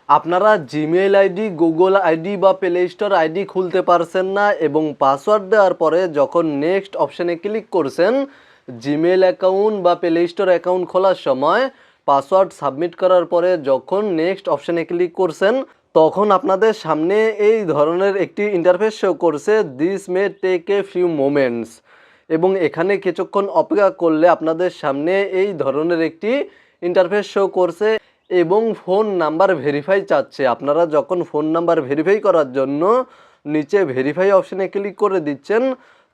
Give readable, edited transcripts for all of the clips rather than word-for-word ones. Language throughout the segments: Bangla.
আপনারা জিমেইল আইডি, গুগল আইডি বা প্লে স্টোর আইডি খুলতে পারছেন না এবং পাসওয়ার্ড দেওয়ার পরে যখন নেক্সট অপশানে ক্লিক করছেন, জিমেইল অ্যাকাউন্ট বা প্লে স্টোর অ্যাকাউন্ট খোলার সময় পাসওয়ার্ড সাবমিট করার পরে যখন নেক্সট অপশানে ক্লিক করছেন, তখন আপনাদের সামনে এই ধরনের একটি ইন্টারফেস শো করছে, this may take a few moments, এবং এখানে কিছুক্ষণ অপেক্ষা করলে আপনাদের সামনে এই ধরনের একটি ইন্টারফেস শো করছে এবং ফোন নাম্বার ভেরিফাই চাচ্ছে। আপনারা যখন ফোন নাম্বার ভেরিফাই করার জন্য নিচে ভেরিফাই অপশানে ক্লিক করে দিচ্ছেন,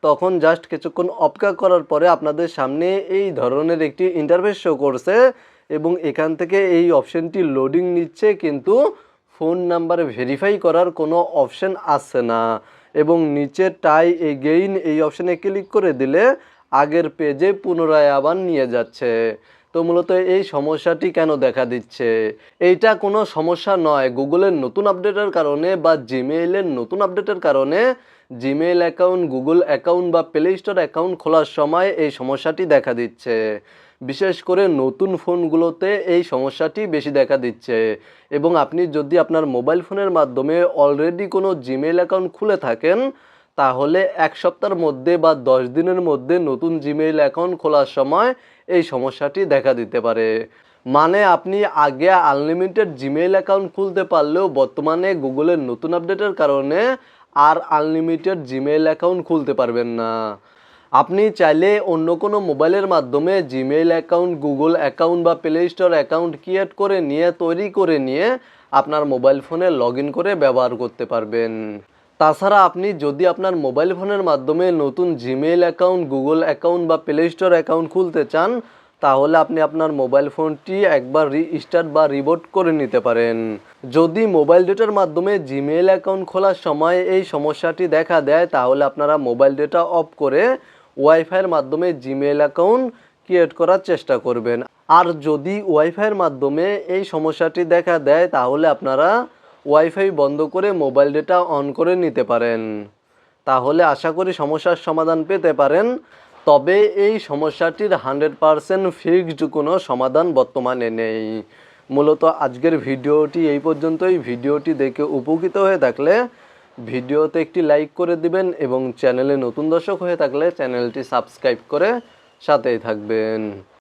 তখন জাস্ট কিছুক্ষণ অপেক্ষা করার পরে আপনাদের সামনে এই ধরনের একটি ইন্টারফেস শো করছে এবং এখান থেকে এই অপশানটি লোডিং নিচ্ছে, কিন্তু ফোন নাম্বার ভেরিফাই করার কোনো অপশান আসছে না এবং নিচে ট্রাই এগেইন এই অপশানে ক্লিক করে দিলে আগের পেজে পুনরায় আবার নিয়ে যাচ্ছে। তো মূলত এই সমস্যাটি কেন দেখা দিচ্ছে? এইটা কোনো সমস্যা নয়, গুগলের নতুন আপডেটের কারণে বা জিমেইলের নতুন আপডেটের কারণে জিমেইল অ্যাকাউন্ট, গুগল অ্যাকাউন্ট বা প্লে স্টোর অ্যাকাউন্ট খোলার সময় এই সমস্যাটি দেখা দিচ্ছে। বিশেষ করে নতুন ফোনগুলোতে এই সমস্যাটি বেশি দেখা দিচ্ছে এবং আপনি যদি আপনার মোবাইল ফোনের মাধ্যমে অলরেডি কোনো জিমেইল অ্যাকাউন্ট খুলে থাকেন, তাহলে 1 সপ্তাহের মধ্যে বা 10 দিনের মধ্যে নতুন জিমেইল অ্যাকাউন্ট খোলার সময় এই সমস্যাটি দেখা দিতে পারে। মানে আপনি আগে আনলিমিটেড জিমেইল অ্যাকাউন্ট খুলতে পারলেও বর্তমানে গুগলের নতুন আপডেটের কারণে আর আনলিমিটেড জিমেইল অ্যাকাউন্ট খুলতে পারবেন না। আপনি চাইলে অন্য কোনো মোবাইলের মাধ্যমে জিমেইল অ্যাকাউন্ট, গুগল অ্যাকাউন্ট বা প্লে স্টোর অ্যাকাউন্ট ক্রিয়েট করে নিয়ে, তৈরি করে নিয়ে আপনার মোবাইল ফোনে লগ ইন করে ব্যবহার করতে পারবেন। তাছাড়া আপনি যদি আপনার মোবাইল ফোনের মাধ্যমে নতুন জিমেইল অ্যাকাউন্ট, গুগল অ্যাকাউন্ট বা প্লে স্টোর অ্যাকাউন্ট খুলতে চান, তাহলে আপনি আপনার মোবাইল ফোনটি একবার রিস্টার্ট বা রিবোট করে নিতে পারেন। যদি মোবাইল ডেটার মাধ্যমে জিমেইল অ্যাকাউন্ট খোলার সময় এই সমস্যাটি দেখা দেয়, তাহলে আপনারা মোবাইল ডেটা অফ করে ওয়াইফাইয়ের মাধ্যমে জিমেইল অ্যাকাউন্ট ক্রিয়েট করার চেষ্টা করবেন। আর যদি ওয়াইফাইয়ের মাধ্যমে এই সমস্যাটি দেখা দেয়, তাহলে আপনারা ওয়াইফাই বন্ধ করে মোবাইল ডেটা অন করে নিতে পারেন। তাহলে আশা করি সমস্যার সমাধান পেতে পারেন। তবে এই সমস্যাটির 100% ফিক্সড কোনো সমাধান বর্তমানে নেই। মূলত আজকের ভিডিওটি এই পর্যন্তই। ভিডিওটি দেখে উপকৃত হয়ে থাকলে ভিডিওতে একটি লাইক করে দিবেন এবং চ্যানেলে নতুন দর্শক হয়ে থাকলে চ্যানেলটি সাবস্ক্রাইব করে সাথেই থাকবেন।